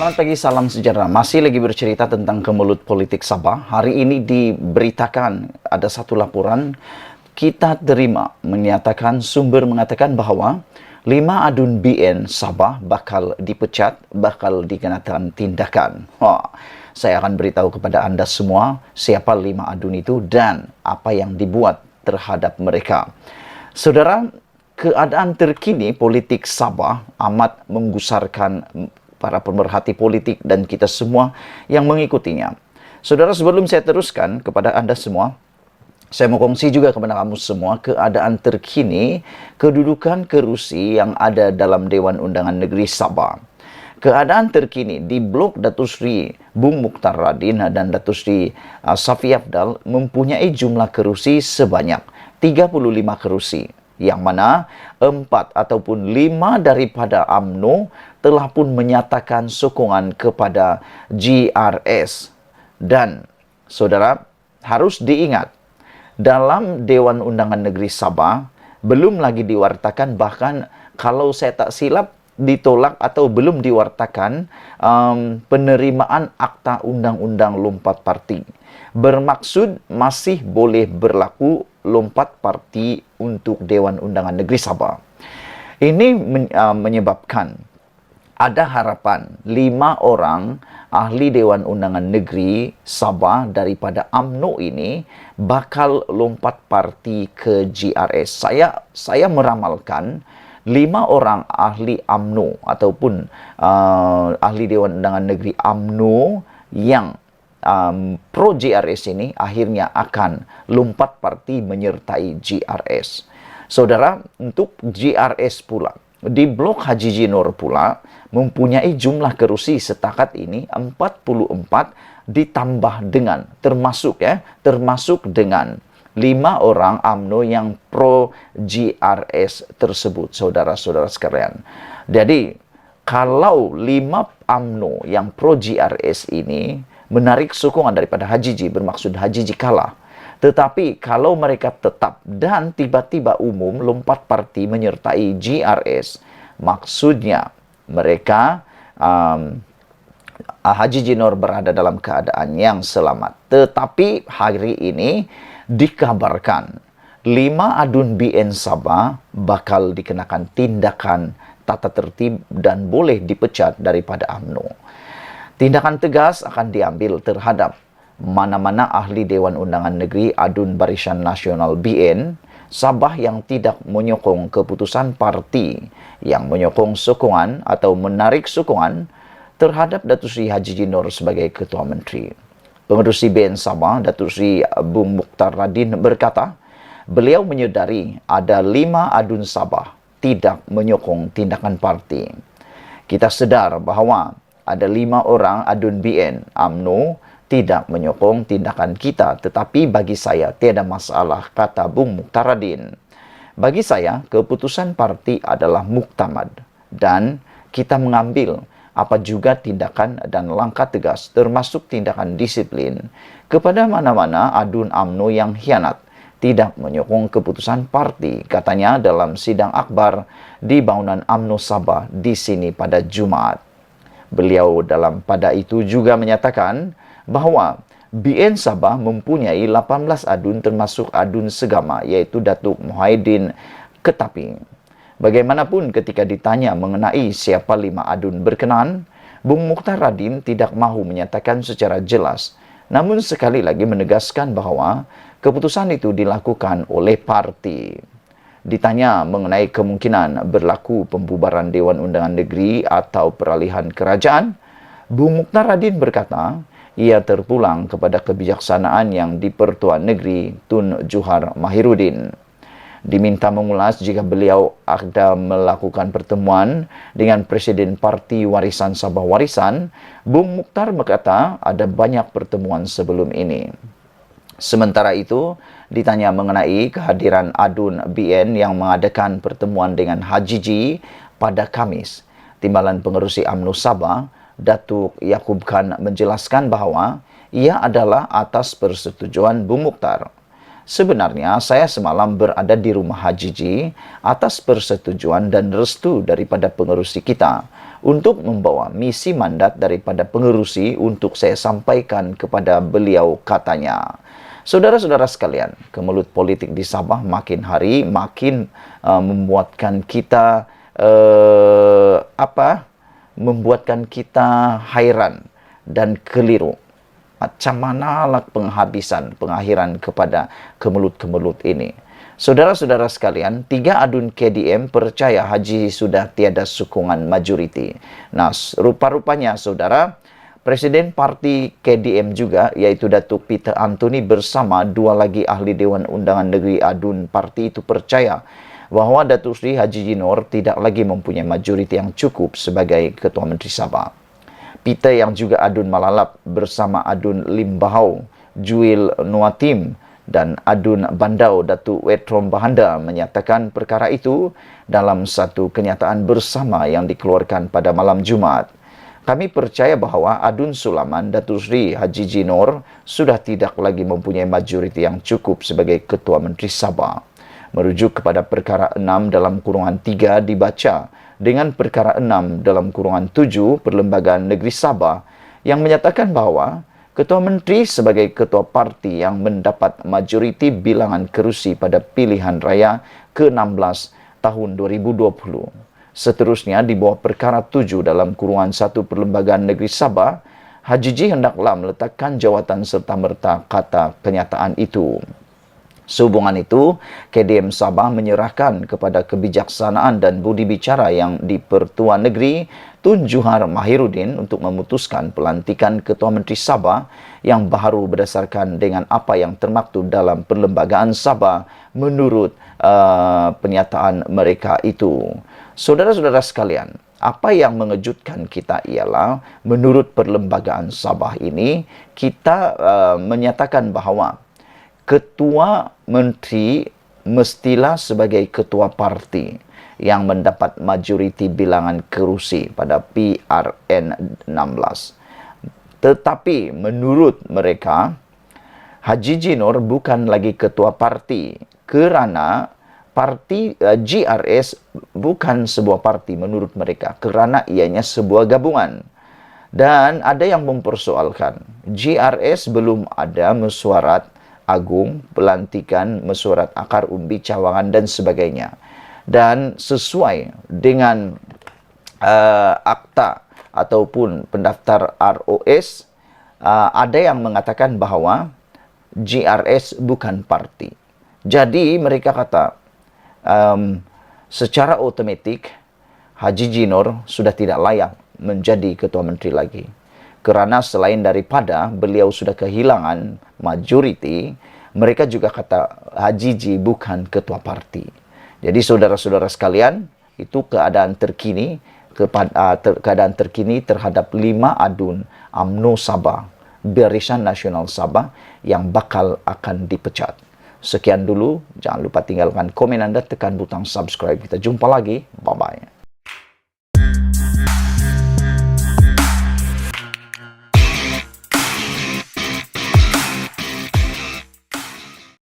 Selamat pagi, salam sejahtera. Masih lagi bercerita tentang kemelut politik Sabah. Hari ini diberitakan ada satu laporan kita terima menyatakan sumber mengatakan bahwa 5 adun BN Sabah bakal dipecat, bakal dikenakan tindakan. Saya akan beritahu kepada Anda semua siapa 5 adun itu dan apa yang dibuat terhadap mereka. Saudara, keadaan terkini politik Sabah amat menggusarkan para pemerhati politik dan kita semua yang mengikutinya. Saudara, sebelum saya teruskan kepada Anda semua, saya mau kongsi juga kepada kamu semua keadaan terkini kedudukan kerusi yang ada dalam Dewan Undangan Negeri Sabah. Keadaan terkini di Blok Datuk Seri Bung Mukhtar Radin dan Datuk Seri Safi Afdal mempunyai jumlah kerusi sebanyak 35 kerusi, yang mana 4 ataupun 5 daripada UMNO telah pun menyatakan sokongan kepada GRS. Dan saudara, harus diingat, dalam Dewan Undangan Negeri Sabah belum lagi diwartakan, bahkan kalau saya tak silap ditolak atau belum diwartakan penerimaan akta undang-undang lompat parti. Bermaksud masih boleh berlaku lompat parti untuk Dewan Undangan Negeri Sabah. Ini menyebabkan ada harapan 5 orang ahli Dewan Undangan Negeri Sabah daripada UMNO ini bakal lompat parti ke GRS. Saya meramalkan 5 orang ahli UMNO ataupun ahli Dewan Undangan Negeri UMNO yang pro GRS ini akhirnya akan lompat parti menyertai GRS. Saudara, untuk GRS pula, di Blok Haji Jinor pula mempunyai jumlah kerusi setakat ini 44 ditambah dengan termasuk dengan 5 orang UMNO yang pro GRS tersebut, saudara-saudara sekalian. Jadi kalau 5 UMNO yang pro GRS ini menarik sokongan daripada Hajiji, bermaksud Hajiji kalah. Tetapi kalau mereka tetap dan tiba-tiba umum lompat parti menyertai GRS, maksudnya mereka Haji Jinor berada dalam keadaan yang selamat. Tetapi hari ini dikabarkan 5 adun BN Sabah bakal dikenakan tindakan tata tertib dan boleh dipecat daripada UMNO. Tindakan tegas akan diambil terhadap mana-mana ahli Dewan Undangan Negeri Adun Barisan Nasional BN Sabah yang tidak menyokong keputusan parti, yang menyokong sokongan atau menarik sokongan terhadap Datuk Seri Haji Jinor sebagai Ketua Menteri. Pengerusi BN Sabah, Datuk Seri Bung Mukhtar Radin berkata, beliau menyedari ada 5 adun Sabah tidak menyokong tindakan parti. Kita sedar bahawa ada 5 orang adun BN UMNO tidak menyokong tindakan kita, tetapi bagi saya tiada masalah, kata Bung Mukhtar Radin. Bagi saya, keputusan parti adalah muktamad dan kita mengambil apa juga tindakan dan langkah tegas termasuk tindakan disiplin kepada mana-mana adun UMNO yang khianat, tidak menyokong keputusan parti, katanya dalam sidang akbar di bangunan UMNO Sabah di sini pada Jumaat. Beliau pada itu juga menyatakan bahawa BN Sabah mempunyai 18 adun termasuk adun segama, iaitu Datuk Muhyiddin Ketaping. Bagaimanapun ketika ditanya mengenai siapa 5 adun berkenaan, Bung Mukhtar Radin tidak mahu menyatakan secara jelas, namun sekali lagi menegaskan bahawa keputusan itu dilakukan oleh parti. Ditanya mengenai kemungkinan berlaku pembubaran Dewan Undangan Negeri atau peralihan kerajaan, Bung Mukhtar Radin berkata, ia terpulang kepada kebijaksanaan yang di-Pertuan Negeri Tun Johar Mahiruddin. Diminta mengulas jika beliau ada melakukan pertemuan dengan Presiden Parti Warisan Sabah Warisan, Bung Mukhtar berkata ada banyak pertemuan sebelum ini. Sementara itu, ditanya mengenai kehadiran adun BN yang mengadakan pertemuan dengan Hajiji pada Khamis, Timbalan Pengerusi UMNO Sabah, Datuk Yaakob Khan menjelaskan bahawa ia adalah atas persetujuan Bung Mukhtar. Sebenarnya saya semalam berada di rumah Hajiji atas persetujuan dan restu daripada pengerusi kita untuk membawa misi mandat daripada pengerusi untuk saya sampaikan kepada beliau, katanya. Saudara-saudara sekalian, kemelut politik di Sabah makin hari makin membuatkan kita membuatkan kita hairan dan keliru. Macam manalah pengakhiran kepada kemelut-kemelut ini. Saudara-saudara sekalian, 3 adun KDM percaya Haji sudah tiada sokongan majoriti. Nah, rupa-rupanya saudara, Presiden Parti KDM juga, yaitu Datuk Peter Anthony bersama 2 lagi ahli Dewan Undangan Negeri adun parti itu percaya bahawa Datuk Seri Haji Jinor tidak lagi mempunyai majoriti yang cukup sebagai Ketua Menteri Sabah. Peter yang juga adun Malalap bersama adun Limbahau, Juil Nuatim dan adun Bandau Datuk Wetrom Bahanda menyatakan perkara itu dalam satu kenyataan bersama yang dikeluarkan pada malam Jumaat. Kami percaya bahawa adun Sulaman Datuk Seri Haji Jinor sudah tidak lagi mempunyai majoriti yang cukup sebagai Ketua Menteri Sabah. Merujuk kepada perkara 6 dalam kurungan 3 dibaca dengan perkara 6 dalam kurungan 7 Perlembagaan Negeri Sabah yang menyatakan bahawa Ketua Menteri sebagai Ketua Parti yang mendapat majoriti bilangan kerusi pada pilihan raya ke-16 tahun 2020. Seterusnya di bawah perkara 7 dalam kurungan 1 Perlembagaan Negeri Sabah, Haji Ji hendaklah meletakkan jawatan serta-merta kata kenyataan itu. Sehubungan itu, KDM Sabah menyerahkan kepada kebijaksanaan dan budi bicara yang di-Pertua Negeri Tun Juhar Mahiruddin untuk memutuskan pelantikan Ketua Menteri Sabah yang baharu berdasarkan dengan apa yang termaktub dalam Perlembagaan Sabah menurut pernyataan mereka itu. Saudara-saudara sekalian, apa yang mengejutkan kita ialah menurut Perlembagaan Sabah ini, kita menyatakan bahawa Ketua Menteri mestilah sebagai Ketua Parti yang mendapat majoriti bilangan kerusi pada PRN 16. Tetapi menurut mereka, Haji Jinor bukan lagi Ketua Parti kerana parti GRS bukan sebuah parti menurut mereka kerana ianya sebuah gabungan. Dan ada yang mempersoalkan, GRS belum ada mesyuarat agung, pelantikan, mesyuarat akar umbi, cawangan dan sebagainya. Dan sesuai dengan akta ataupun pendaftar ROS, ada yang mengatakan bahawa GRS bukan parti. Jadi mereka kata secara otomatik Haji Jinor sudah tidak layak menjadi Ketua Menteri lagi. Kerana selain daripada beliau sudah kehilangan majoriti, mereka juga kata Haji Ji bukan Ketua Parti. Jadi saudara-saudara sekalian, itu keadaan terkini terhadap 5 adun UMNO Sabah, Barisan Nasional Sabah yang bakal akan dipecat. Sekian dulu, jangan lupa tinggalkan komen Anda, tekan butang subscribe. Kita jumpa lagi, bye-bye.